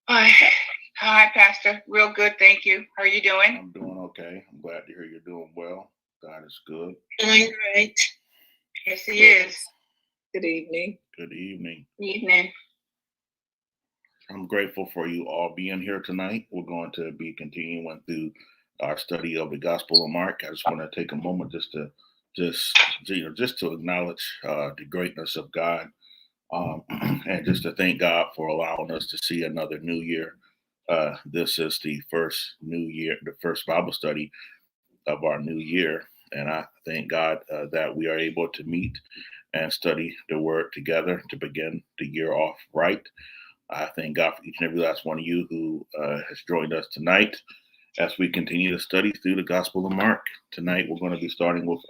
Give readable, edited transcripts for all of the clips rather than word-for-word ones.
Hi, hi, Pastor. Real good, thank you. How are you doing? I'm doing okay. I'm glad to hear you're doing well. God is good. Doing great. Yes, he is. Good evening. Good evening. Evening. I'm grateful for you all being here tonight. We're going to be continuing through our study of the Gospel of Mark. I just want to take a moment just to acknowledge the greatness of God, and just to thank God for allowing us to see another new year. This is the first new year, the first Bible study of our new year. And I thank God that we are able to meet and study the Word together to begin the year off right. I thank God for each and every last one of you who has joined us tonight as we continue to study through the Gospel of Mark. Tonight, we're going to be starting with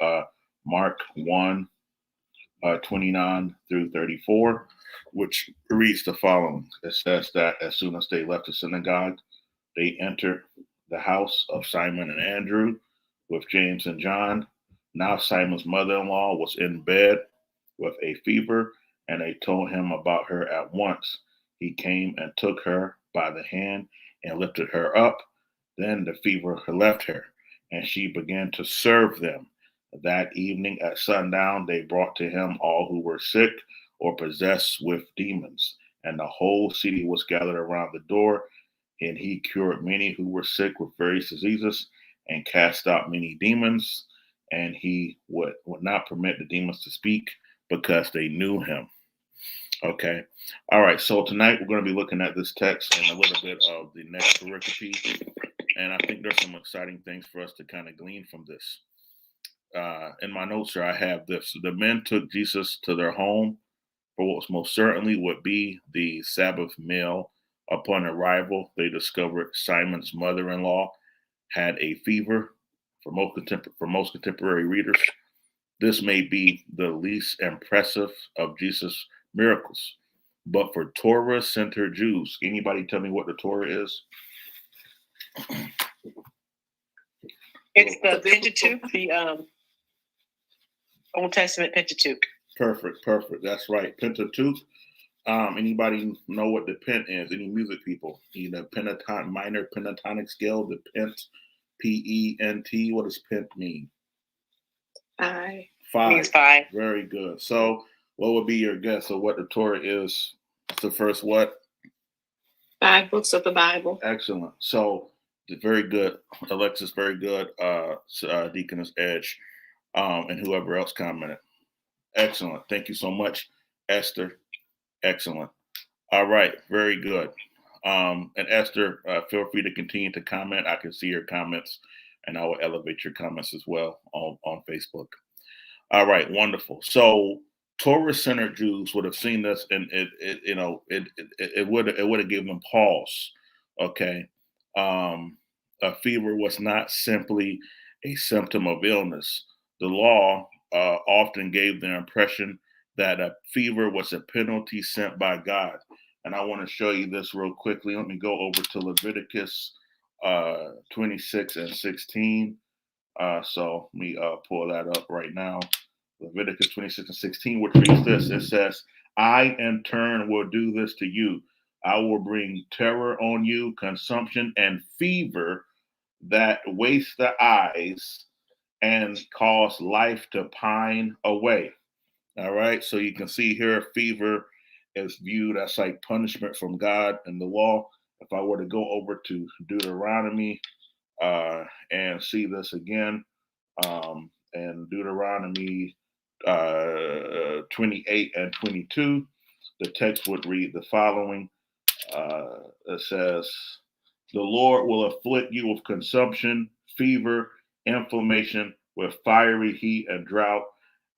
Mark 1, 29 through 34, which reads the following. It says that as soon as they left the synagogue, they entered the house of Simon and Andrew with James and John. Now Simon's mother-in-law was in bed with a fever, and they told him about her at once. He came and took her by the hand and lifted her up. Then the fever left her, and she began to serve them. That evening at sundown, they brought to him all who were sick or possessed with demons, and the whole city was gathered around the door. And he cured many who were sick with various diseases and cast out many demons. And he would not permit the demons to speak because they knew him. Okay. All right. So tonight we're going to be looking at this text and a little bit of the next pericope. And I think there's some exciting things for us to kind of glean from this. In my notes here, I have this. The men took Jesus to their home for what was most certainly would be the Sabbath meal. Upon arrival, they discovered Simon's mother-in-law had a fever. For most contemporary readers, this may be the least impressive of Jesus' miracles. But for Torah-centered Jews, anybody tell me what the Torah is? It's the Pentateuch, the Old Testament Pentateuch. Perfect. That's right. Pentateuch. Anybody know what the pent is? Any music people? Minor pentatonic scale, the pent, P-E-N-T. What does pent mean? Five. Means five. Very good. So what would be your guess of what the Torah is? It's the first what? 5 books of the Bible. Excellent. So very good. Alexis, very good. Deaconess Edge, and whoever else commented. Excellent. Thank you so much, Esther. Excellent. All right. Very good. And Esther, feel free to continue to comment. I can see your comments, and I will elevate your comments as well on Facebook. All right. Wonderful. So Torah-centered Jews would have seen this, and it would have given them pause. Okay. A fever was not simply a symptom of illness. The law often gave the impression that a fever was a penalty sent by God. And I want to show you this real quickly. Let me go over to Leviticus 26 and 16. So let me pull that up right now. Leviticus 26 and 16, which reads this. It says, I in turn will do this to you. I will bring terror on you, consumption and fever that waste the eyes and cause life to pine away. All right. So you can see here, fever is viewed as like punishment from God in the law. If I were to go over to Deuteronomy and see this again, and Deuteronomy 28 and 22, the text would read the following. It says, the Lord will afflict you with consumption, fever, inflammation, with fiery heat and drought,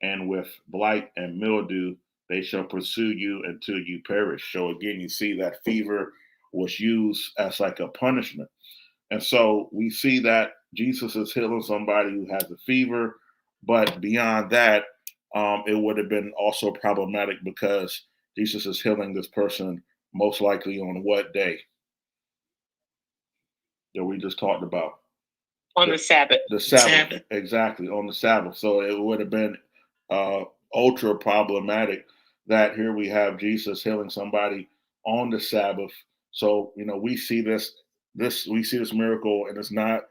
and with blight and mildew. They shall pursue you until you perish. So again, you see that fever was used as like a punishment. And so we see that Jesus is healing somebody who has a fever, but beyond that, it would have been also problematic because Jesus is healing this person most likely on what day that we just talked about? On the Sabbath. The Sabbath. Exactly, on the Sabbath. So it would have been ultra problematic that here we have Jesus healing somebody on the Sabbath. So, we see this miracle, and it's not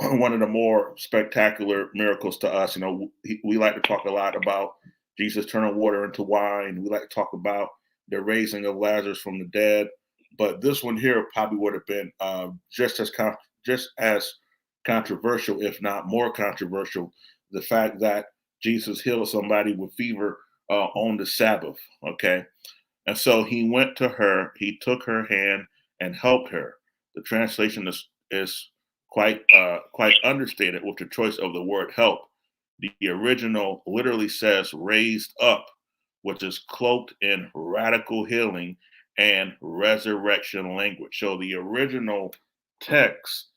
one of the more spectacular miracles to us. We like to talk a lot about Jesus turning water into wine. We like to talk about the raising of Lazarus from the dead, but this one here probably would have been just as controversial, if not more controversial. The fact that Jesus healed somebody with fever on the Sabbath. Okay, and so he went to her, he took her hand and helped her. The translation is quite understated with the choice of the word help. The original literally says raised up, which is cloaked in radical healing and resurrection language. So the original text,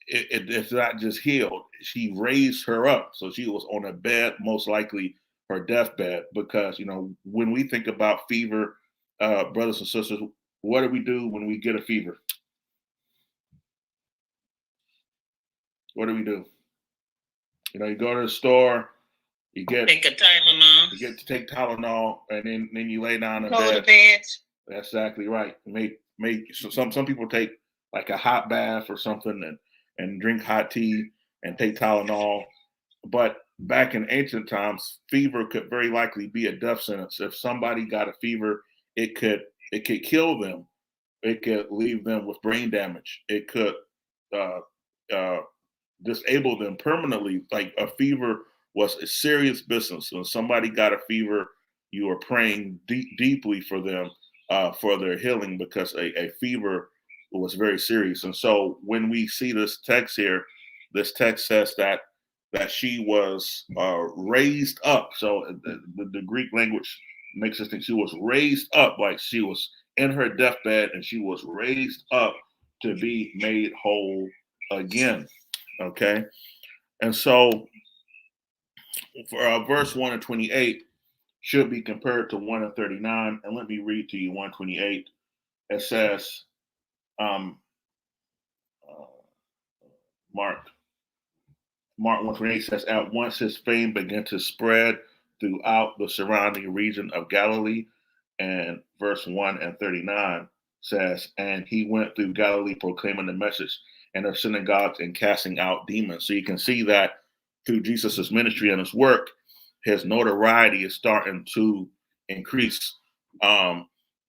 it's not just healed. She raised her up. So she was on a bed, most likely her deathbed, because, when we think about fever, brothers and sisters, what do we do when we get a fever? What do we do? You go to the store, you get Take a Tylenol. you get to take Tylenol, and then you lay down in Go to bed. bed. That's exactly right. So some people take like a hot bath or something and drink hot tea and take Tylenol. But back in ancient times, fever could very likely be a death sentence. If somebody got a fever, it could kill them. It could leave them with brain damage. It could uh, uh, disable them permanently. Like a fever was a serious business. When somebody got a fever, you were praying deeply for them for their healing, because a fever was very serious. And so when we see this text here, this text says that she was raised up. So the Greek language makes us think she was raised up, like she was in her deathbed and she was raised up to be made whole again. Okay. And so for verse 1 and 28 should be compared to 1 and 39. And let me read to you 128. It says, uh, Mark 128 says, at once his fame began to spread throughout the surrounding region of Galilee. And verse 1 and 39 says, and he went through Galilee proclaiming the message in their synagogues and casting out demons. So you can see that through Jesus's ministry and his work, his notoriety is starting to increase.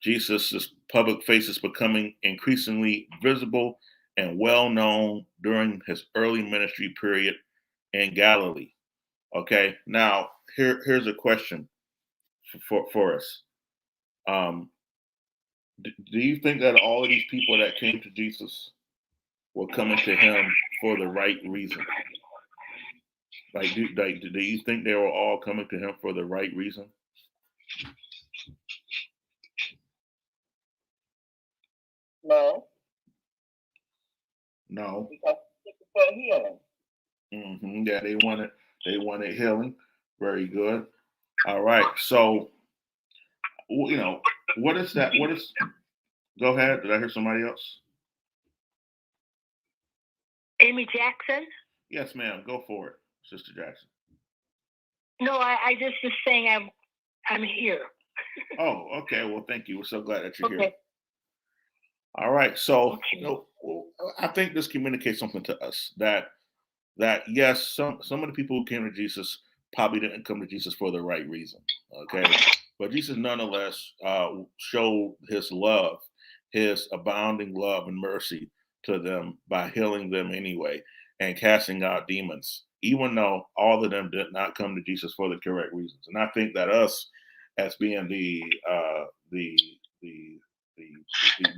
Jesus's public face is becoming increasingly visible and well known during his early ministry period in Galilee. Okay, now here's a question for us. Do you think that all of these people that came to Jesus were coming to him for the right reason? Do you think they were all coming to him for the right reason? No. No. Because it's for healing. Yeah, they wanted healing. Very good. All right. So, what is that? Go ahead. Did I hear somebody else? Amy Jackson? Yes, ma'am. Go for it, Sister Jackson. No, I just was saying I'm here. Oh, okay. Well, thank you. We're so glad that you're Okay. here. All right. So, Okay. I think this communicates something to us that yes, some of the people who came to Jesus probably didn't come to Jesus for the right reason. Okay, but Jesus nonetheless showed his love, his abounding love and mercy to them by healing them anyway and casting out demons, even though all of them did not come to Jesus for the correct reasons. And I think that us, as being the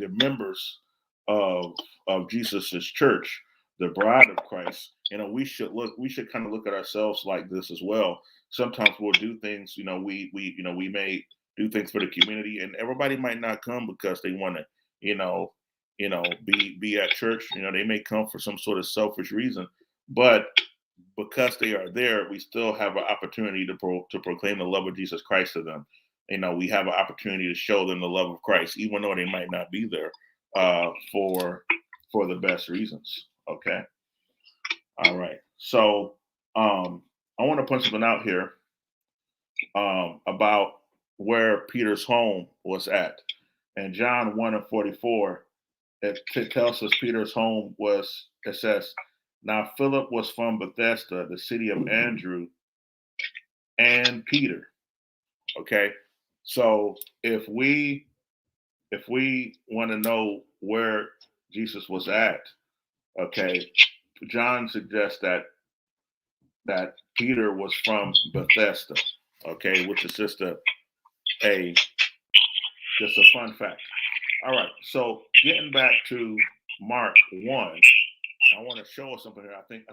members of Jesus's church, the bride of Christ, we should kind of look at ourselves like this as well. Sometimes we'll do things, we may do things for the community, and everybody might not come because they want to, be at church. They may come for some sort of selfish reason, but because they are there, we still have an opportunity to proclaim the love of Jesus Christ to them. We have an opportunity to show them the love of Christ, even though they might not be there for the best reasons. Okay. All right. So I want to point something out here about where Peter's home was at. And John 1:44, it tells us Peter's home was, it says, now Philip was from Bethesda, the city of Andrew and Peter. Okay. So if we want to know where Jesus was at, okay, John suggests that Peter was from Bethesda, okay, which is just a fun fact. All right, so getting back to Mark 1, I want to show us something here. I think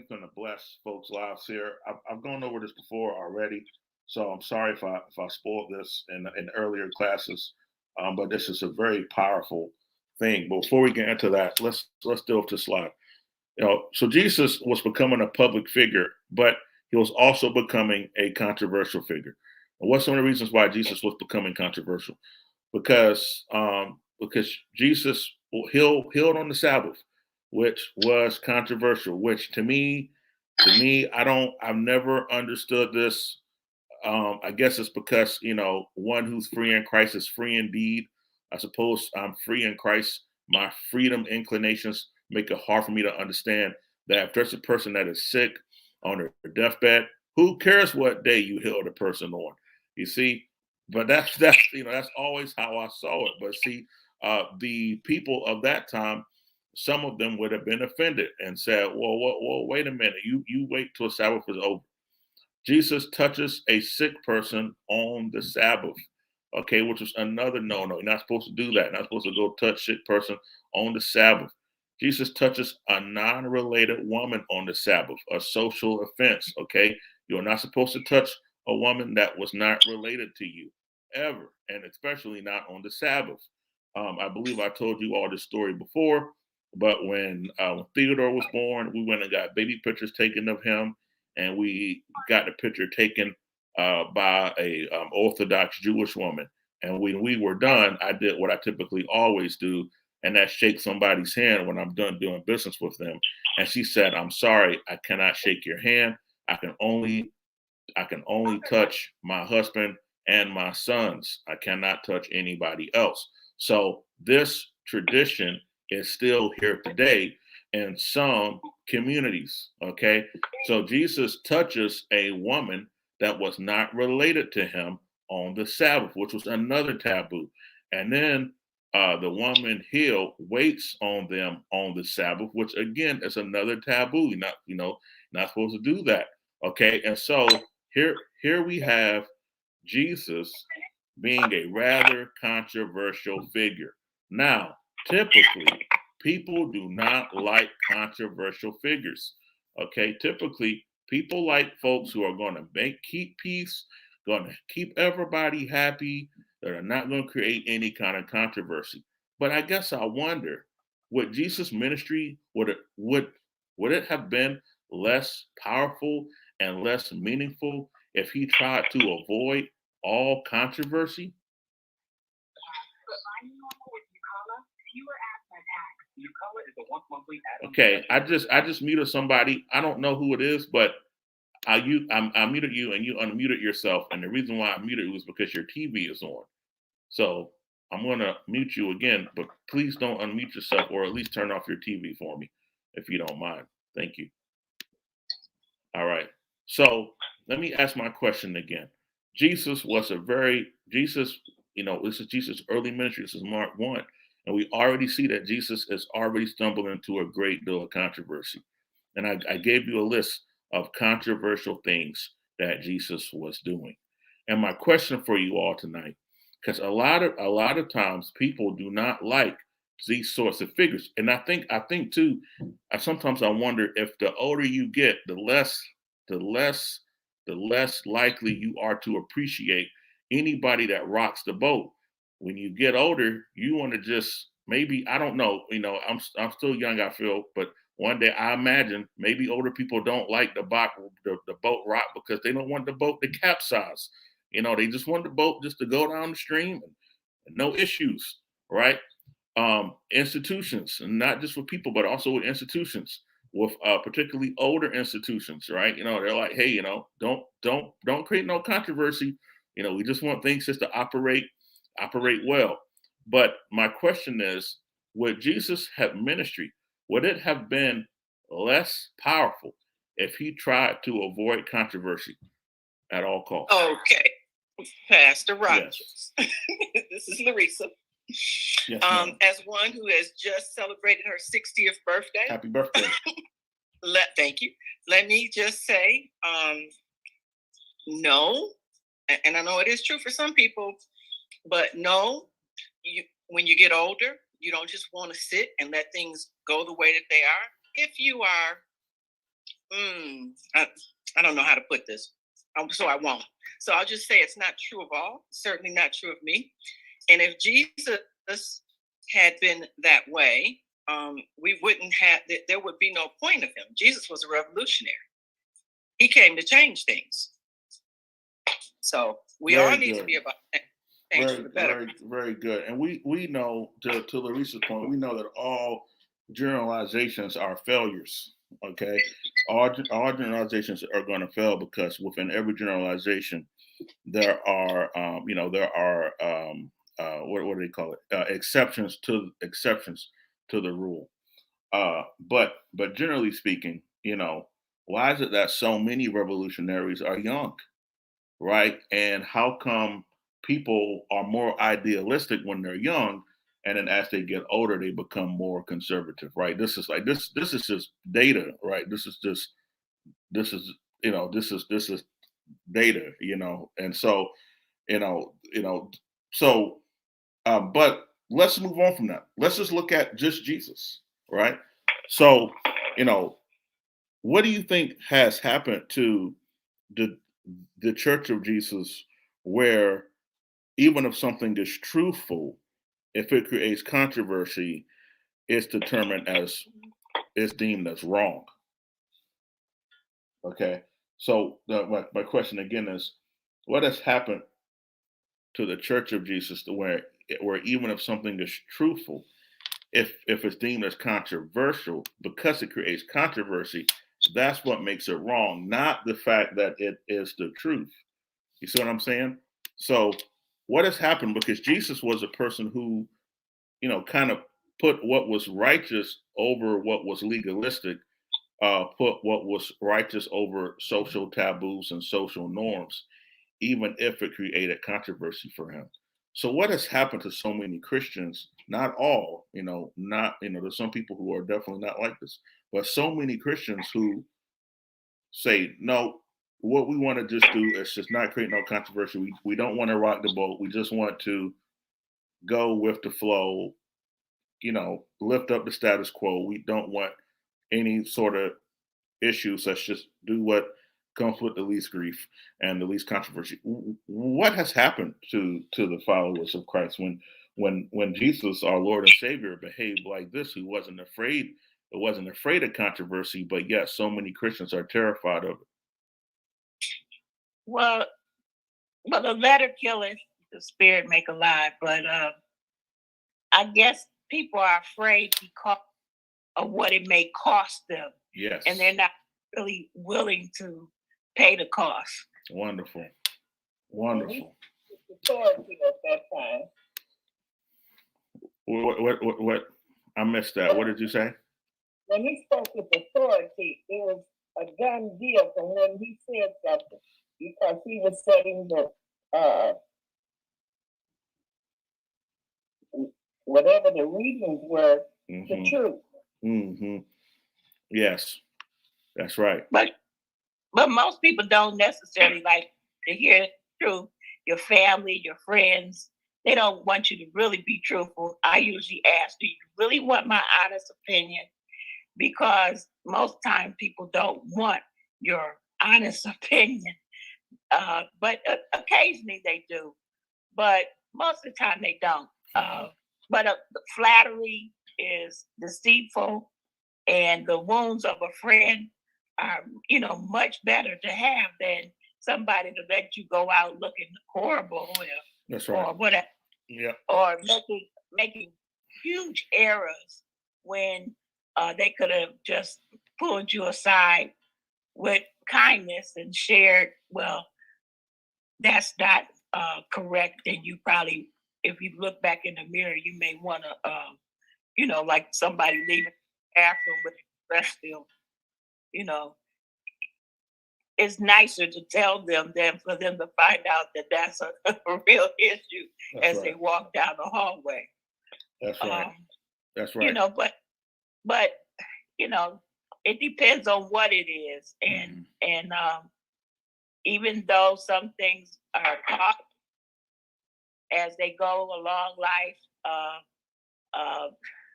going to bless folks' lives here. I've gone over this before already, so I'm sorry if I spoiled this in earlier classes, but this is a very powerful thing. But before we get into that, let's deal with this slide. So Jesus was becoming a public figure, but he was also becoming a controversial figure. And what's some of the reasons why Jesus was becoming controversial? Because Jesus healed on the Sabbath, which was controversial. Which to me, I've never understood this. I guess it's because one who's free in Christ is free indeed. I suppose I'm free in Christ. My freedom inclinations make it hard for me to understand that if there's a person that is sick on their deathbed, who cares what day you healed a person on? You see, but that's that's always how I saw it. But see, the people of that time, some of them would have been offended and said, "Well, wait a minute. You wait till Sabbath is over." Jesus touches a sick person on the Sabbath, okay, which is another no-no. You're not supposed to do that. You're not supposed to go touch sick person on the Sabbath. Jesus touches a non-related woman on the Sabbath, a social offense, okay? You're not supposed to touch a woman that was not related to you ever, and especially not on the Sabbath. I believe I told you all this story before, but when Theodore was born, we went and got baby pictures taken of him, and we got the picture taken by a Orthodox Jewish woman. And when we were done, I did what I typically always do, and that's shake somebody's hand when I'm done doing business with them. And she said, "I'm sorry, I cannot shake your hand. I can only touch my husband and my sons. I cannot touch anybody else." So this tradition is still here today in some communities. Okay. So Jesus touches a woman that was not related to him on the Sabbath, which was another taboo. And then the woman healed waits on them on the Sabbath, which again is another taboo. Not supposed to do that. Okay. And so here we have Jesus being a rather controversial figure. Now, typically, people do not like controversial figures. Okay, typically, people like folks who are going to keep peace, going to keep everybody happy, that are not going to create any kind of controversy. But I guess I wonder, would Jesus' ministry would it have been less powerful and less meaningful if he tried to avoid all controversy? Okay, I just muted somebody. I don't know who it is, but I muted you and you unmuted yourself. And the reason why I muted you was because your TV is on. So I'm gonna mute you again, but please don't unmute yourself, or at least turn off your TV for me, if you don't mind. Thank you. All right. So let me ask my question again. Jesus, this is Jesus' early ministry. This is Mark 1. And we already see that Jesus is already stumbling into a great deal of controversy. And I gave you a list of controversial things that Jesus was doing. And my question for you all tonight, because a lot of times people do not like these sorts of figures. And I think too, sometimes I wonder if the older you get, the less likely you are to appreciate anybody that rocks the boat. When you get older, you want to just maybe, I don't know, I'm still young, I feel, but one day I imagine maybe older people don't like the boat rock because they don't want the boat to capsize. They just want the boat just to go down the stream and no issues, right? Institutions, and not just with people, but also with institutions, with particularly older institutions, right? They're like, hey, don't create no controversy. We just want things just to operate well. But my question is, would Jesus have ministry? Would it have been less powerful if he tried to avoid controversy at all costs? Okay, Pastor Yes. Rogers. This is Larissa. Yes, ma'am. As one who has just celebrated her 60th birthday, Happy birthday. thank you. Let me just say, no, and I know it is true for some people, but no, when you get older, you don't just want to sit and let things go the way that they are. If you are, I don't know how to put this, so I won't. So I'll just say it's not true of all, certainly not true of me. And if Jesus had been that way, we wouldn't have, there would be no point of him. Jesus was a revolutionary. He came to change things. So we all need to be about change for the better. Very good. And we know, to Larissa's point, we know that all generalizations are failures. Okay, all generalizations are going to fail because within every generalization, there are what do they call it? Exceptions to the rule. But generally speaking, why is it that so many revolutionaries are young, right? And how come people are more idealistic when they're young, and then as they get older, they become more conservative, right? This is just data, right? This is data, and so so but let's move on from that. Let's just look at just Jesus, right? So, what do you think has happened to the Church of Jesus, where even if something is truthful, if it creates controversy, it's deemed as wrong? Okay, so my question again is, what has happened to the Church of Jesus where even if something is truthful, if it's deemed as controversial, because it creates controversy, that's what makes it wrong, not the fact that it is the truth. You see what I'm saying? So what has happened, because Jesus was a person who, kind of put what was righteous over what was legalistic, put what was righteous over social taboos and social norms, even if it created controversy for him. So what has happened to so many Christians? Not all, there's some people who are definitely not like this, but so many Christians who say, no, what we want to just do is just not create no controversy. We don't want to rock the boat. We just want to go with the flow, lift up the status quo. We don't want any sort of issues. Let's just do what comes with the least grief and the least controversy. What has happened to the followers of Christ when Jesus, our Lord and Savior, behaved like this? Who wasn't afraid of controversy, but yet so many Christians are terrified of it. Well, the letter killeth, the spirit make alive. But I guess people are afraid because of what it may cost them. Yes. And they're not really willing to pay the cost. Wonderful. Authority at that time. What? I missed that. What did you say? When he spoke with authority, it was a done deal from when he said something, because he was setting the whatever the reasons were, the truth. Mm-hmm. Yes, that's right. But most people don't necessarily like to hear the truth. Your family, your friends, they don't want you to really be truthful. I usually ask, do you really want my honest opinion? Because most times people don't want your honest opinion. But occasionally they do. But most of the time they don't. But flattery is deceitful, and the wounds of a friend are, much better to have than somebody to let you go out looking horrible, That's right. or whatever. Yeah. Or making huge errors when they could have just pulled you aside with kindness and shared, well, that's not correct, and you probably, if you look back in the mirror, you may want to, like somebody leaving the bathroom with the breast still, it's nicer to tell them than for them to find out that that's a real issue as they walk down the hallway. That's right. That's right. But it depends on what it is, and even though some things are taught as they go along life,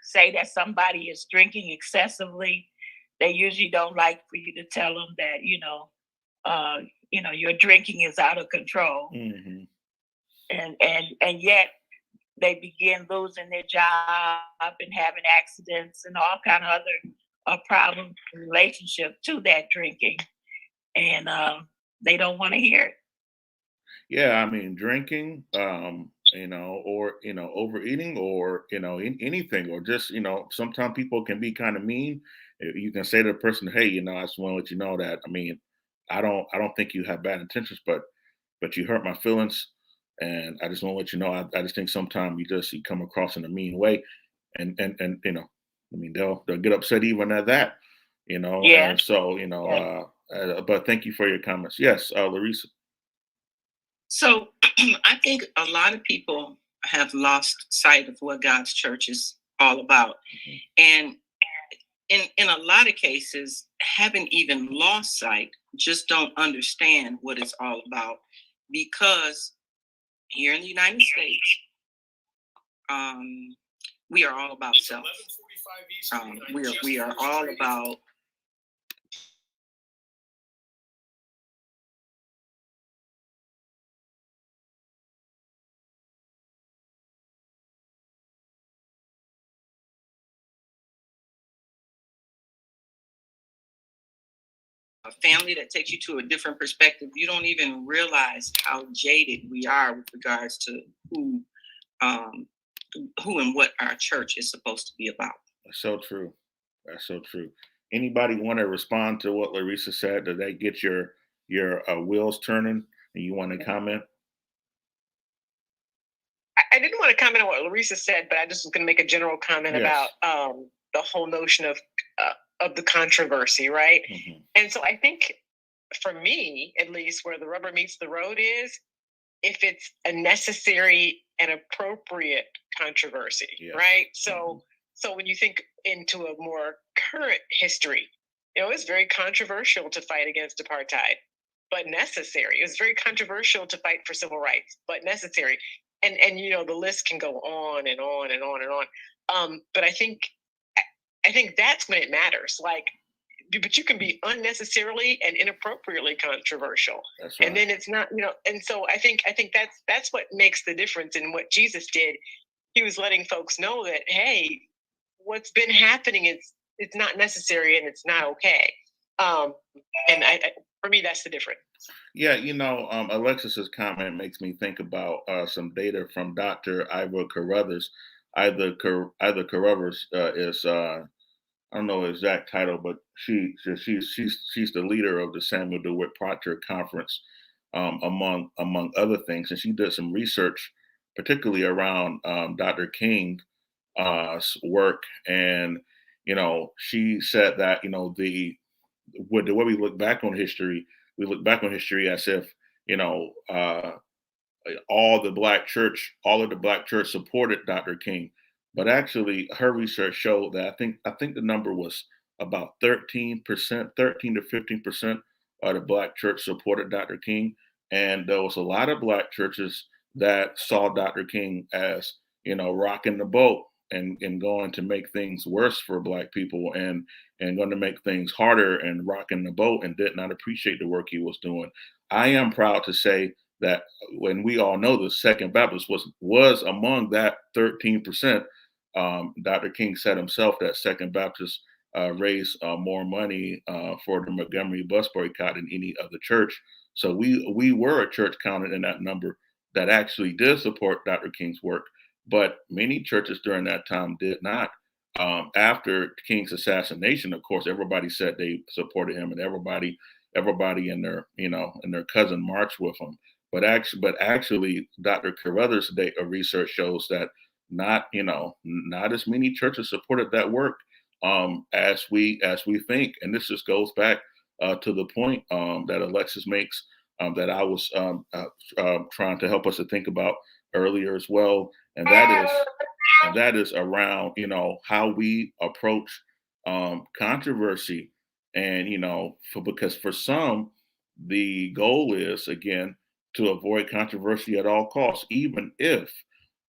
say that somebody is drinking excessively, they usually don't like for you to tell them that your drinking is out of control, and yet they begin losing their job and having accidents and all kind of other problems in relationship to that drinking, and they don't want to hear it. Yeah, I mean, drinking, or overeating, or anything, or just sometimes people can be kind of mean. You can say to the person, "Hey, I just want to let you know that I don't think you have bad intentions, but you hurt my feelings, and I just want to let you know. I just think sometimes you come across in a mean way, and I mean, they'll get upset even at that, Yeah. And so but thank you for your comments. Yes, Larissa. So I think a lot of people have lost sight of what God's church is all about. And in a lot of cases, haven't even lost sight, just don't understand what it's all about. Because here in the United States, we are all about self. We are all about a family that takes you to a different perspective. You don't even realize how jaded we are with regards to who and what our church is supposed to be about. That's so true. That's so true. Anybody want to respond to what Larissa said? Did that get your wheels turning, and you want to comment? I didn't want to comment on what Larissa said, but I just was going to make a general comment about the whole notion of the controversy, right? And so I think, for me, at least, where the rubber meets the road is if it's a necessary and appropriate controversy, right? So when you think into a more current history, it's very controversial to fight against apartheid, but necessary. It was very controversial to fight for civil rights, but necessary. And the list can go on and on and on and on. But I think that's when it matters. But you can be unnecessarily and inappropriately controversial. That's right. And then it's not, and so I think that's what makes the difference in what Jesus did. He was letting folks know that, hey, what's been happening it's not necessary and it's not okay. And for me, that's the difference. Yeah, Alexis's comment makes me think about some data from Dr. Ivor Carruthers. Ivor Carruthers is I don't know the exact title, but she's the leader of the Samuel DeWitt Proctor Conference, among other things, and she did some research, particularly around Dr. King's work, and she said that the way we look back on history, as if all of the black church supported Dr. King. But actually, her research showed that I think the number was about 13%, 13 to 15% of the black church supported Dr. King, and there was a lot of black churches that saw Dr. King as rocking the boat and going to make things worse for black people and going to make things harder and rocking the boat, and did not appreciate the work he was doing. I am proud to say that when we all know the Second Baptist was among that 13%. Dr. King said himself that Second Baptist raised more money for the Montgomery bus boycott than any other church. So we were a church counted in that number that actually did support Dr. King's work, but many churches during that time did not. After King's assassination, of course, everybody said they supported him, and everybody and their and their cousin marched with him. But actually, Dr. Carruthers' research shows that not as many churches supported that work as we think. And this just goes back to the point that Alexis makes, that I was trying to help us to think about earlier as well, and that is around how we approach controversy, and because for some the goal is, again, to avoid controversy at all costs, even if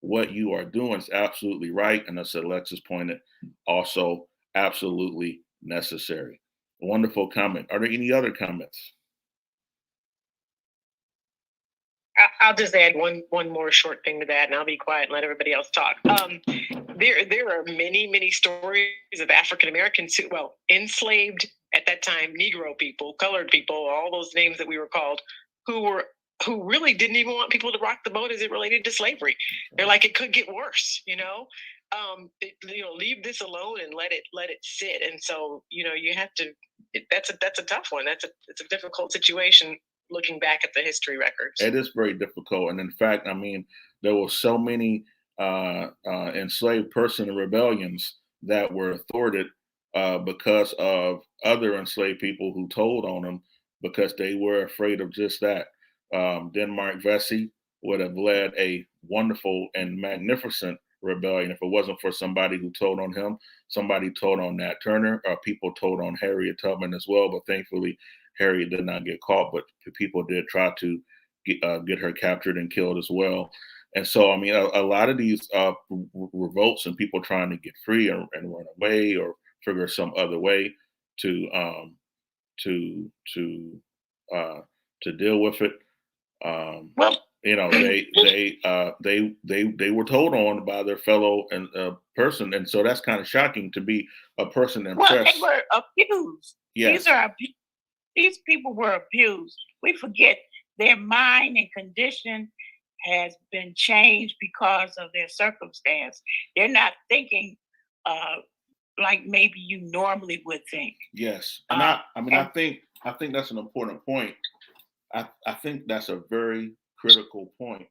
what you are doing is absolutely right, and as Alexis pointed, also absolutely necessary. Wonderful comment. Are there any other comments? I'll just add one more short thing to that, and I'll be quiet and let everybody else talk. There are many stories of African Americans who, well, enslaved at that time, Negro people, colored people, all those names that we were called, who really didn't even want people to rock the boat as it related to slavery. They're like, it could get worse, leave this alone and let it sit. And so, you have to. That's a tough one. It's a difficult situation. Looking back at the history records, it is very difficult. And in fact, I mean, there were so many enslaved person rebellions that were thwarted because of other enslaved people who told on them, because they were afraid of just that. Denmark Vesey would have led a wonderful and magnificent rebellion if it wasn't for somebody who told on him. Somebody told on Nat Turner, people told on Harriet Tubman as well, but thankfully Harriet did not get caught, but people did try to get her captured and killed as well. And so, I mean, a lot of these revolts and people trying to get free and run away or figure some other way to deal with it. They were told on by their fellow person, and so that's kind of shocking to be a person impressed. Well, they were abused. Yes. These people were abused. We forget their mind and condition has been changed because of their circumstance. They're not thinking like maybe you normally would think. Yes, and I think that's an important point. I think that's a very critical point.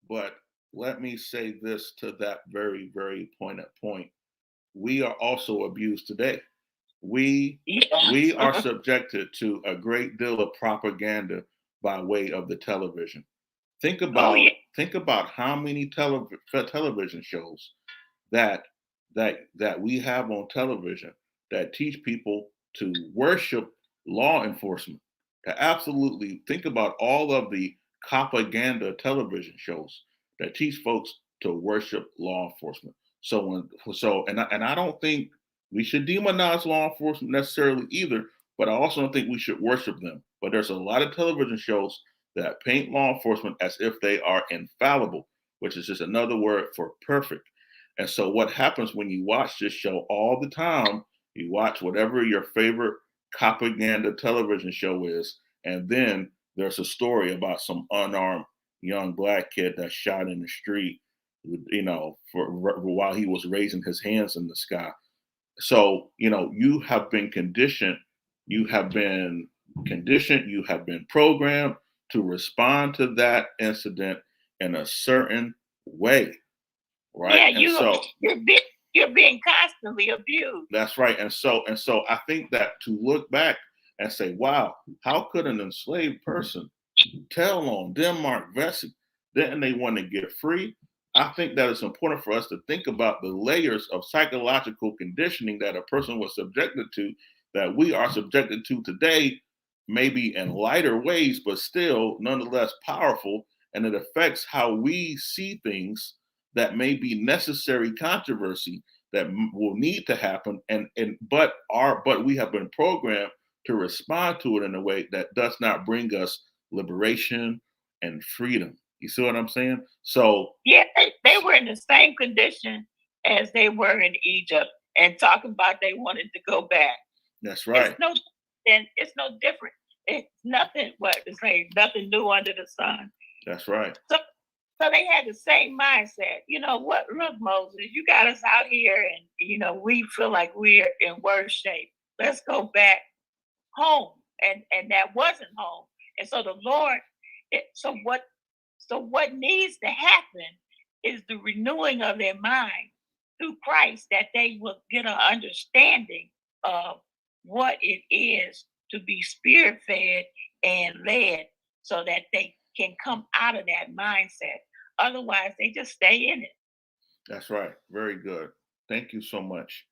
But let me say this to that very, very pointed point. We are also abused today. We are subjected to a great deal of propaganda by way of the television. Think about how many television shows that we have on television that teach people to worship law enforcement. To absolutely think about all of the propaganda television shows that teach folks to worship law enforcement. And I don't think we should demonize law enforcement necessarily either, but I also don't think we should worship them. But there's a lot of television shows that paint law enforcement as if they are infallible, which is just another word for perfect. And so what happens when you watch this show all the time, you watch whatever your favorite propaganda television show is, and then there's a story about some unarmed young Black kid that's shot in the street, while he was raising his hands in the sky. So, you have been conditioned, you have been programmed to respond to that incident in a certain way, right? Yeah, you're being constantly abused. That's right. And so I think that to look back and say, wow, how could an enslaved person tell on Denmark Vesey? Didn't they want to get free? I think that it's important for us to think about the layers of psychological conditioning that a person was subjected to, that we are subjected to today, maybe in lighter ways, but still nonetheless powerful. And it affects how we see things that may be necessary controversy that will need to happen. But we have been programmed to respond to it in a way that does not bring us liberation and freedom. You see what I'm saying? So yeah, they were in the same condition as they were in Egypt, and talking about they wanted to go back. That's right. It's no different. It's nothing. Nothing new under the sun. That's right. So they had the same mindset. Look, Moses, you got us out here, and we feel like we're in worse shape. Let's go back home, and that wasn't home. And so the Lord So what needs to happen is the renewing of their mind through Christ, that they will get an understanding of what it is to be spirit fed and led, so that they can come out of that mindset. Otherwise, they just stay in it. That's right. Very good. Thank you so much.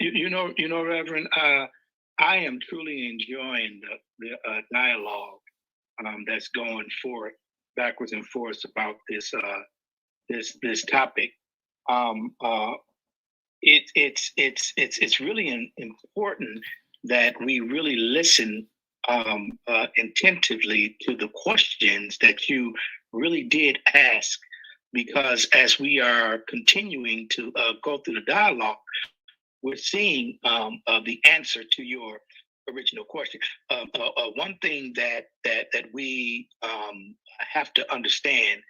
Reverend, I am truly enjoying the dialogue that's going forward, backwards and forwards about this topic. It's really important that we really listen attentively to the questions that you really did ask, because as we are continuing to go through the dialogue, we're seeing the answer to your original question. One thing that we have to understand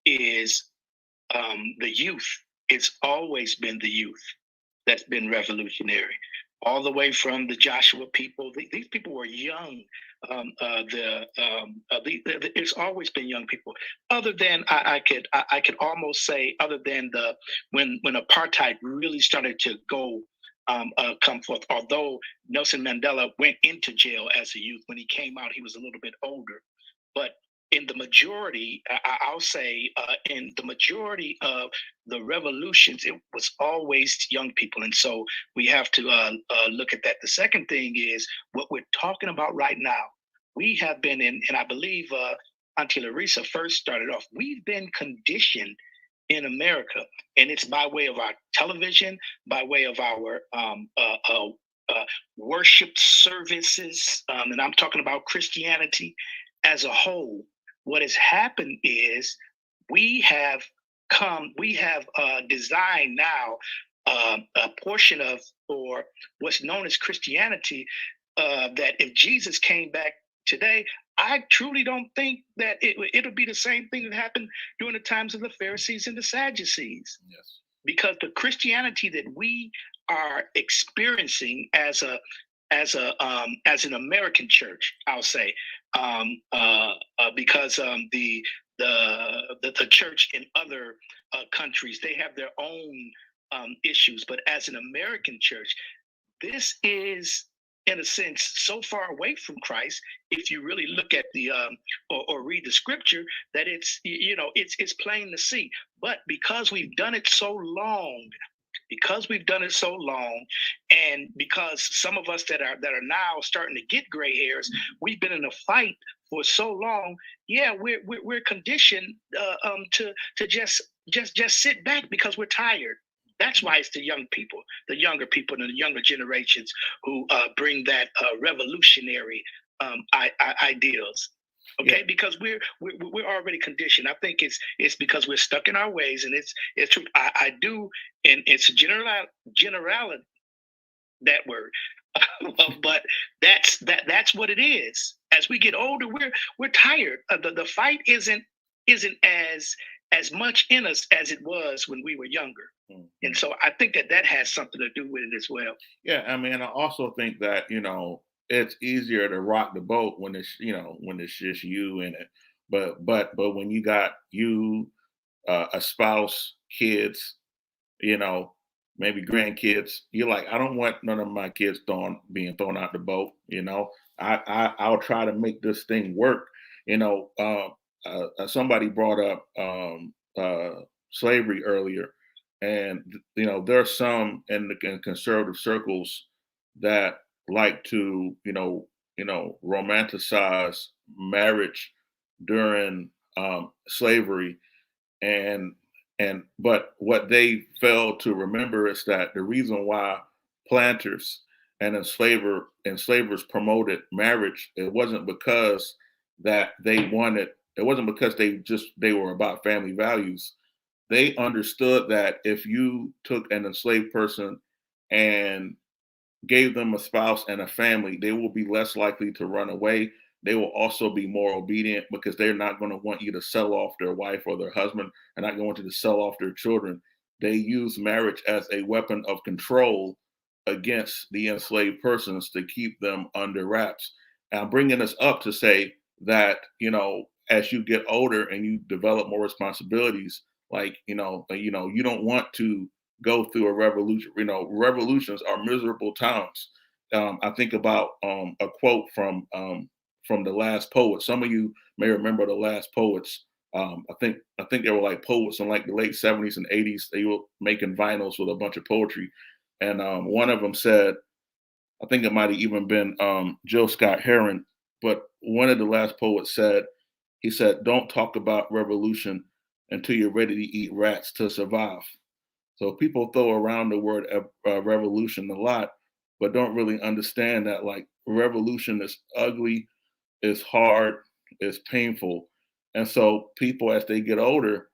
is the youth. It's always been the youth that's been revolutionary, all the way from the Joshua people. These people were young. It's always been young people. Other than I could almost say, other than when apartheid really started to come forth. Although Nelson Mandela went into jail as a youth, when he came out, he was a little bit older. But in the majority, I'll say, in the majority of the revolutions, it was always young people. And so we have to look at that. The second thing is what we're talking about right now. We have been in, and I believe Auntie Larissa first started off, we've been conditioned in America, and it's by way of our television, by way of our worship services, and I'm talking about Christianity as a whole. What has happened is we have designed now a portion of, or what's known as Christianity, that if Jesus came back today, I truly don't think that it'll be the same thing that happened during the times of the Pharisees and the Sadducees. Yes. Because the Christianity that we are experiencing as an American church, I'll say, because the church in other countries, they have their own issues, but as an American church, this is, in a sense, so far away from Christ, if you really look at the or read the scripture, that it's plain to see. But because we've done it so long, and because some of us that are now starting to get gray hairs, we've been in a fight for so long. Yeah, we're conditioned to just sit back because we're tired. That's why it's the young people, the younger people, and the younger generations who bring that revolutionary ideals. Okay, yeah. Because we're already conditioned. I think it's because we're stuck in our ways, and it's true. I do, and it's a generality, that word, but that's what it is. As we get older, we're tired. The fight isn't as much in us as it was when we were younger. Mm-hmm. And so I think that has something to do with it as well. Yeah, I mean, I also think that, it's easier to rock the boat when it's just you in it. But when you got a spouse, kids, maybe grandkids, you're like, I don't want none of my kids being thrown out the boat. I'll try to make this thing work. Somebody brought up slavery earlier, and there are some in conservative circles that like to romanticize marriage during slavery, but what they fail to remember is that the reason why planters and enslavers promoted marriage, it wasn't because they were about family values. They understood that if you took an enslaved person and gave them a spouse and a family, they will be less likely to run away. They will also be more obedient, because they're not going to want you to sell off their wife or their husband. They're not going to sell off their children. They use marriage as a weapon of control against the enslaved persons to keep them under wraps. And I'm bringing this up to say that, as you get older and you develop more responsibilities, like, you don't want to go through a revolution. Revolutions are miserable times. I think about a quote from the Last Poet. Some of you may remember the Last Poets. I think they were like poets in like the late 70s and 80s. They were making vinyls with a bunch of poetry, and one of them said, I think it might have even been Jill Scott Heron, but one of the Last Poets said, he said, "Don't talk about revolution until you're ready to eat rats to survive." So people throw around the word revolution a lot, but don't really understand that like revolution is ugly, is hard, is painful, and so people as they get older,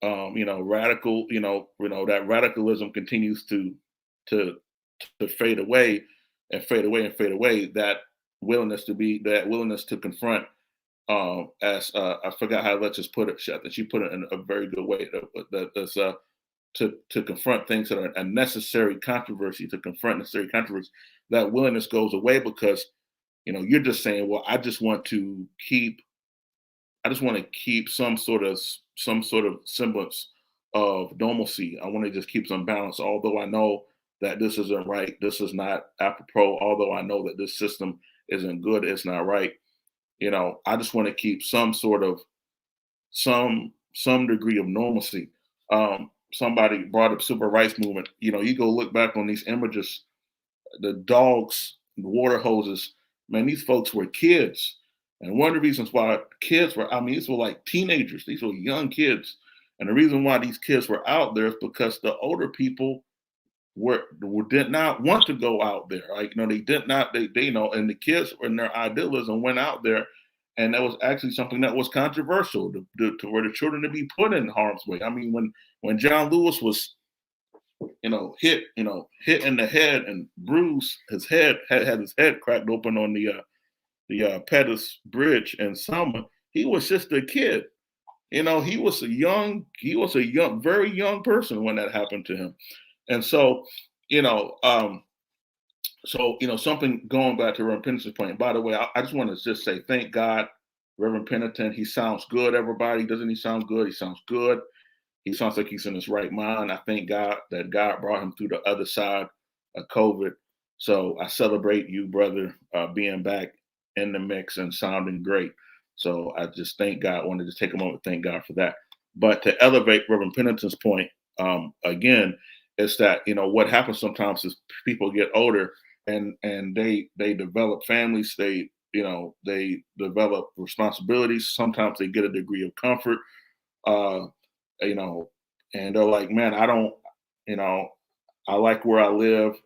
radical, that radicalism continues to fade away and fade away and fade away. That willingness to confront, as I forgot how Let's just put it. I think she put it in a very good way. That's to confront things that are a necessary controversy, to confront necessary controversy. That willingness goes away because you're just saying, well, I just want to keep some sort of semblance of normalcy. I want to just keep some balance, although I know that this isn't right. This is not apropos. Although I know that this system isn't good, it's not right. I just want to keep some sort of some degree of normalcy. Somebody brought up civil rights movement. You go look back on these images, the dogs, the water hoses. Man, these folks were kids. And one of the reasons why kids were, these were like teenagers, these were young kids. And the reason why these kids were out there is because the older people did not want to go out there. Like, they did not, and the kids in their idealism went out there. And that was actually something that was controversial to for the children to be put in harm's way. I mean, when John Lewis was, hit in the head and bruised, his head had his head cracked open on the Pettus Bridge in Selma. He was just a kid. He was a young, very young person when that happened to him. And so, something going back to Reverend Pennington's point. By the way, I just want to just say thank God, Reverend Pennington. He sounds good, everybody. Doesn't he sound good? He sounds good. He sounds like he's in his right mind. I thank God that God brought him through the other side of COVID. So I celebrate you, brother, being back in the mix and sounding great. So I just thank God. I wanted to take a moment to thank God for that. But to elevate Reverend Pennington's point, again, is that what happens sometimes is people get older and they develop families, they develop responsibilities. Sometimes they get a degree of comfort, and they're like, man, I don't, I like where I live.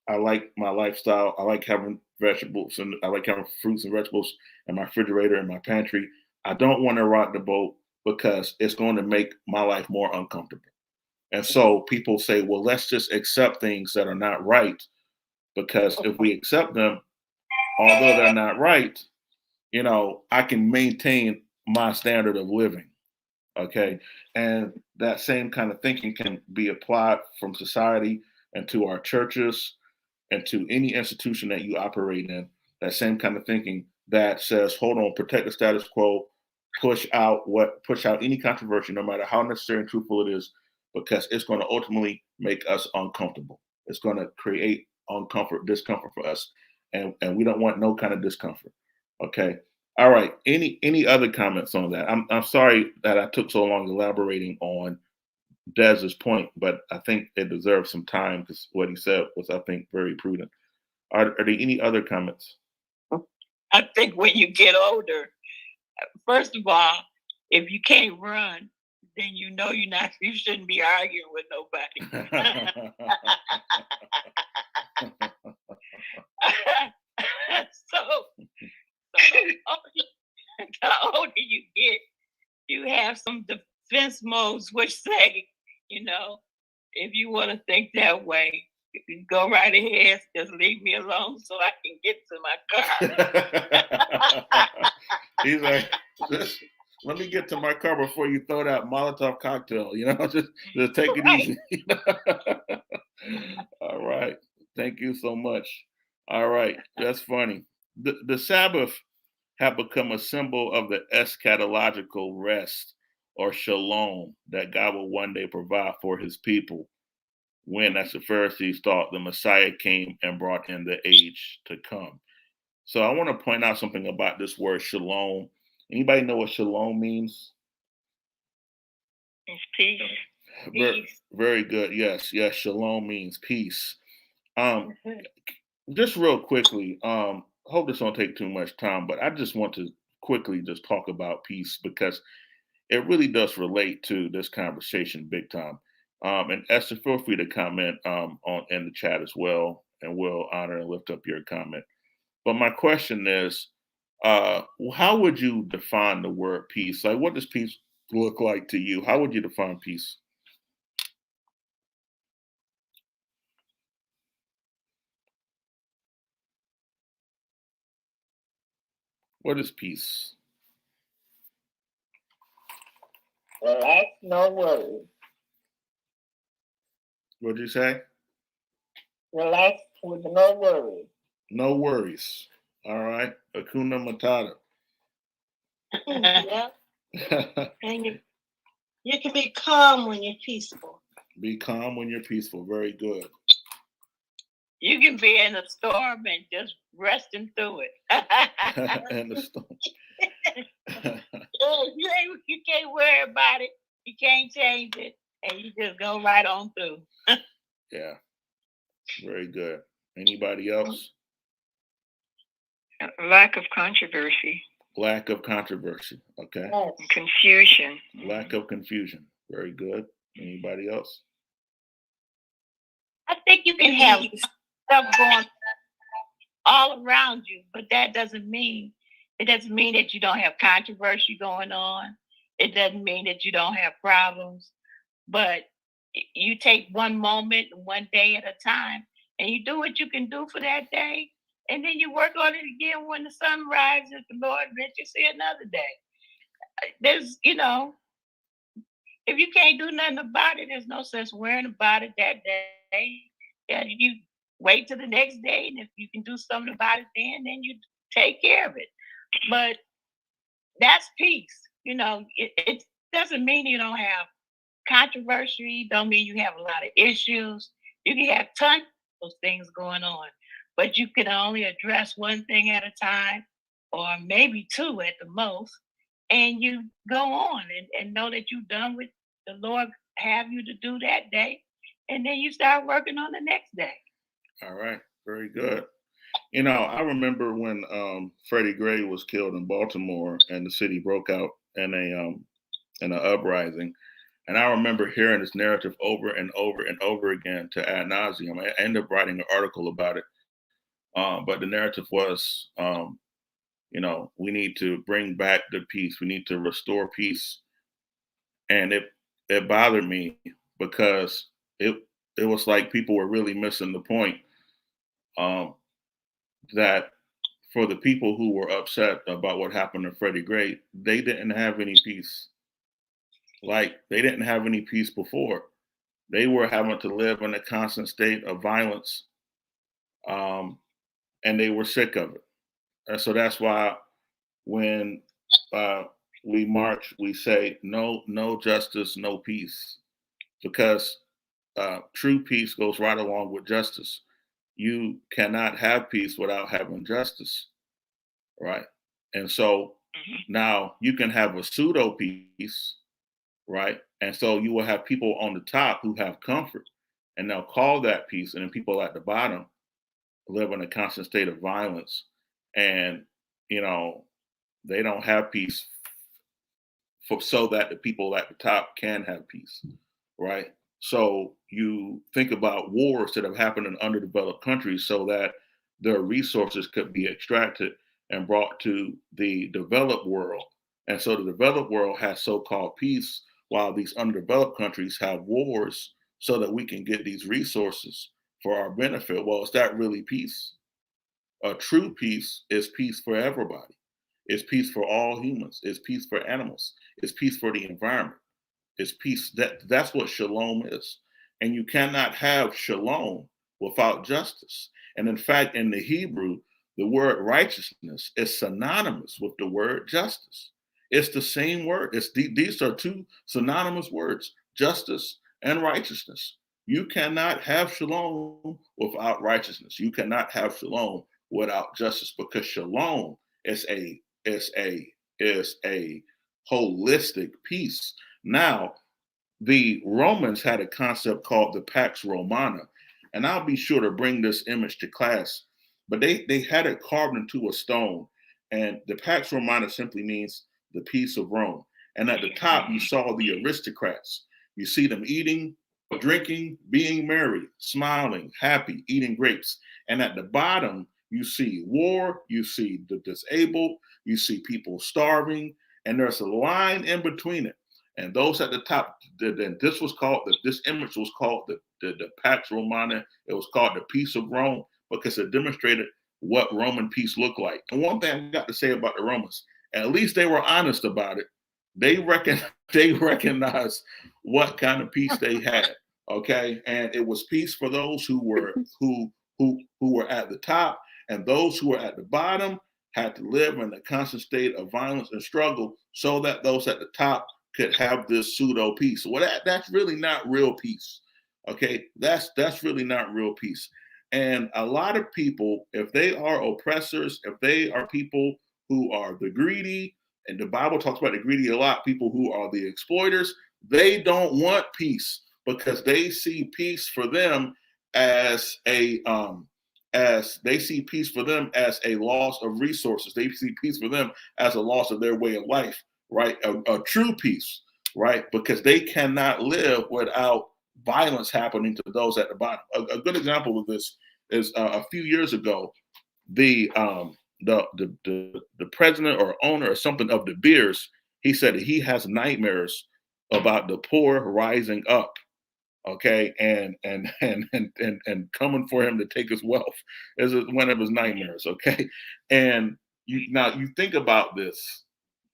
I like my lifestyle. I like having vegetables and I like having fruits and vegetables in my refrigerator and my pantry. I don't want to rock the boat because it's going to make my life more uncomfortable. And so people say, well, let's just accept things that are not right, because if we accept them, although they're not right, I can maintain my standard of living. Okay. And that same kind of thinking can be applied from society and to our churches and to any institution that you operate in. That same kind of thinking that says, hold on, protect the status quo, push out any controversy, no matter how necessary and truthful it is, because it's going to ultimately make us uncomfortable. It's going to create discomfort for us. And we don't want no kind of discomfort. Okay. All right. Any other comments on that? I'm sorry that I took so long elaborating on Dez's point, but I think it deserves some time because what he said was, I think, very prudent. Are there any other comments? I think when you get older, first of all, if you can't run, then you shouldn't be arguing with nobody. So the older you get, you have some defense modes which say, if you want to think that way, go right ahead. Just leave me alone so I can get to my car. He's like, let me get to my car before you throw that Molotov cocktail. Just take it easy. All right. Thank you so much. All right. That's funny. The Sabbath, have become a symbol of the eschatological rest or shalom that God will one day provide for his people when, as the Pharisees thought, the Messiah came and brought in the age to come. So I want to point out something about this word shalom. Anybody know what shalom means? It's peace. Very, very good. Yes, yes. Shalom means peace. Just real quickly, hope this won't take too much time, but I just want to quickly just talk about peace because it really does relate to this conversation big time. And Esther, feel free to comment on in the chat as well, and we'll honor and lift up your comment. But my question is, how would you define the word peace? Like, what does peace look like to you? How would you define peace? What is peace? Relax, no worries. What'd you say? Relax with no worries. No worries. All right. Hakuna Matata. Yeah. And you can be calm when you're peaceful. Be calm when you're peaceful. Very good. You can be in a storm and just resting through it. And the storm. You can't worry about it. You can't change it, and you just go right on through. Yeah. Very good. Anybody else? Lack of controversy. Lack of controversy. Okay. Confusion. Lack of confusion. Very good. Anybody else? I think you can have stuff going all around you, but that doesn't mean that you don't have controversy going on. It doesn't mean that you don't have problems, but you take one moment, one day at a time, and you do what you can do for that day, and then you work on it again when the sun rises. The Lord lets you see another day. There's, if you can't do nothing about it, there's no sense worrying about it that day. Yeah, you wait till the next day, and if you can do something about it then you take care of it. But that's peace. It doesn't mean you don't have controversy, don't mean you have a lot of issues. You can have tons of things going on, but you can only address one thing at a time, or maybe two at the most, and you go on and know that you've done what the Lord have you to do that day, and then you start working on the next day. All right. Very good. I remember when Freddie Gray was killed in Baltimore and the city broke out in an uprising. And I remember hearing this narrative over and over and over again to ad nauseum. I ended up writing an article about it. But the narrative was, we need to bring back the peace. We need to restore peace. And it bothered me because it was like people were really missing the point. That for the people who were upset about what happened to Freddie Gray, they didn't have any peace. Like, they didn't have any peace before. They were having to live in a constant state of violence, and they were sick of it. And so that's why when we march, we say no justice, no peace, because true peace goes right along with justice. You cannot have peace without having justice, right? And so now you can have a pseudo peace, right? And so you will have people on the top who have comfort, and they'll call that peace, and then people at the bottom live in a constant state of violence, and they don't have peace so that the people at the top can have peace, right? So you think about wars that have happened in underdeveloped countries so that their resources could be extracted and brought to the developed world. And so the developed world has so-called peace while these underdeveloped countries have wars so that we can get these resources for our benefit. Well, is that really peace? A true peace is peace for everybody. It's peace for all humans. It's peace for animals. It's peace for the environment. It's peace. That's what shalom is. And you cannot have shalom without justice. And in fact, in the Hebrew, The word righteousness is synonymous with the word justice. It's the same word. These are two synonymous words, justice and righteousness. You cannot have shalom without righteousness. You cannot have shalom without justice, because shalom is a holistic peace. Now, the Romans had a concept called the Pax Romana, and I'll be sure to bring this image to class, but they had it carved into a stone, and the Pax Romana simply means the peace of Rome. And at the top, you saw the aristocrats. You see them eating, drinking, being merry, smiling, happy, eating grapes. And at the bottom, you see war, you see the disabled, you see people starving, and there's a line in between it. And those at the top, then this image was called the Pax Romana. It was called the peace of Rome, because it demonstrated what Roman peace looked like. And one thing I got to say about the Romans, at least they were honest about it. They recognized what kind of peace they had. Okay, and it was peace for those who were at the top, and those who were at the bottom had to live in a constant state of violence and struggle, so that those at the top could have this pseudo peace. Well, that's really not real peace. Okay, that's really not real peace. And a lot of people, if they are oppressors, if they are people who are the greedy, and the Bible talks about the greedy a lot, people who are the exploiters, they don't want peace, because they see peace for them as a loss of resources. They see peace for them as a loss of their way of life, right? A true peace, right? Because they cannot live without violence happening to those at the bottom. A good example of this is a few years ago, the president or owner or something of De Beers, he said that he has nightmares about the poor rising up, okay, and coming for him to take his wealth is one of his nightmares, okay. And you think about this.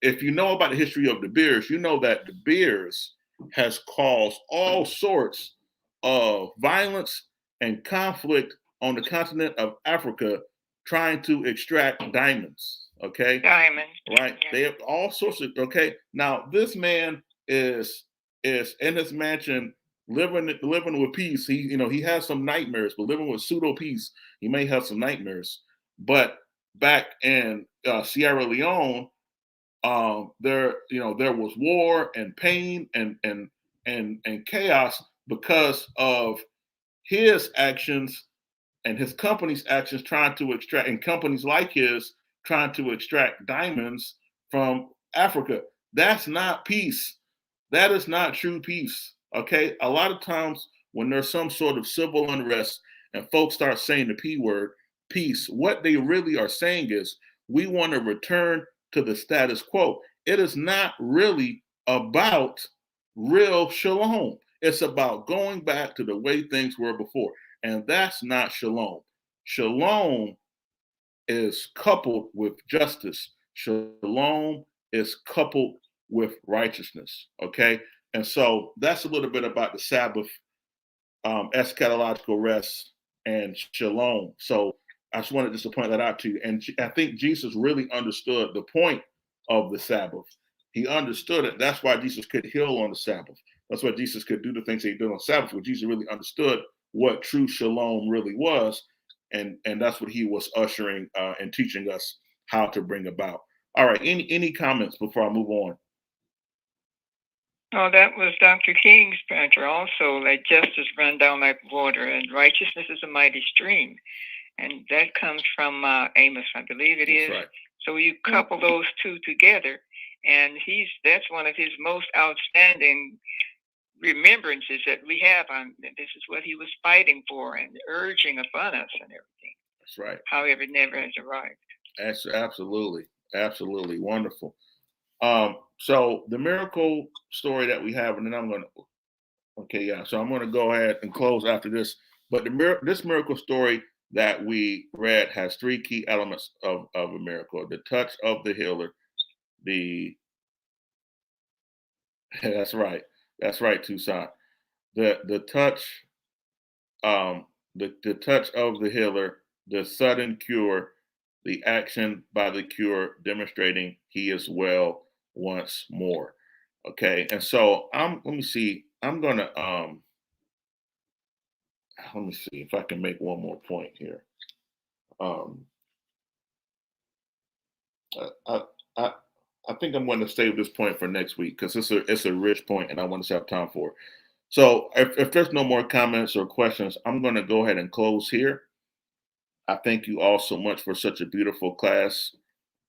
If you know about the history of De Beers, you know that De Beers has caused all sorts of violence and conflict on the continent of Africa, trying to extract diamonds. Okay, Diamond. right? Yeah. They have all sorts of. Okay, now this man is in his mansion, living with peace. He has some nightmares, but living with pseudo peace. He may have some nightmares, but back in Sierra Leone, there was war and pain and chaos because of his actions and his company's actions trying to extract, and companies like his trying to extract diamonds from Africa. That's not peace. That is not true peace. Okay. A lot of times when there's some sort of civil unrest and folks start saying the P word, peace, what they really are saying is, we want to return to the status quo. It is not really about real shalom. It's about going back to the way things were before. And that's not shalom. Shalom is coupled with justice. Shalom is coupled with righteousness. Okay. And so that's a little bit about the Sabbath, eschatological rest, and shalom. So I just wanted to point that out to you. And I think Jesus really understood the point of the Sabbath. He understood it. That's why Jesus could heal on the Sabbath. That's why Jesus could do the things that he did on Sabbath, because Jesus really understood what true shalom really was. And that's what he was ushering and teaching us how to bring about. All right. Any comments before I move on? Oh, that was Dr. King's answer also. Like justice run down like water, and righteousness is a mighty stream. And that comes from Amos, I believe it is. Right. So you couple those two together, and that's one of his most outstanding remembrances that we have on. This is what he was fighting for and urging upon us and everything. That's right. However, it never has arrived. That's absolutely wonderful. So the miracle story that we have, and then I'm going to go ahead and close after this. But this miracle story that we read has three key elements of a miracle: the touch of the healer, that's right, Toussaint. The touch, the touch of the healer, the sudden cure, the action by the cure demonstrating he is well once more. Okay, and so let me see. I'm gonna let me see if I can make one more point here. Um, I, I I think I'm going to save this point for next week because it's a rich point and I want to have time for it. So if there's no more comments or questions, I'm going to go ahead and close here. I thank you all so much for such a beautiful class.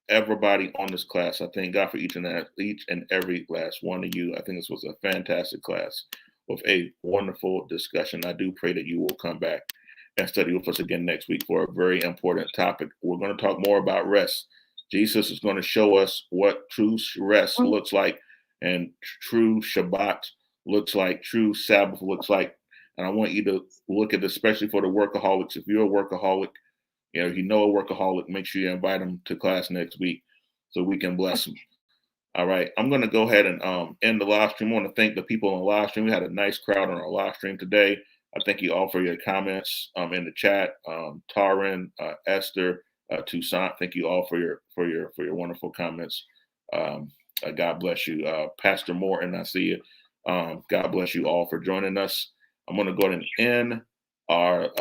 Everybody on this class, I thank God for each and every last one of you. I think this was a fantastic class with a wonderful discussion. I do pray that you will come back and study with us again next week for a very important topic. We're going to talk more about rest. Jesus is going to show us what true rest looks like and true Shabbat looks like, true Sabbath looks like. And I want you to look at this, especially for the workaholics. If you're a workaholic, if you know a workaholic, make sure you invite them to class next week so we can bless them. All right. I'm going to go ahead and end the live stream. I want to thank the people on the live stream. We had a nice crowd on our live stream today. I thank you all for your comments in the chat. Tarin, Esther, Toussaint, thank you all for your wonderful comments. God bless you. Pastor Morton, I see you. God bless you all for joining us. I'm going to go ahead and end our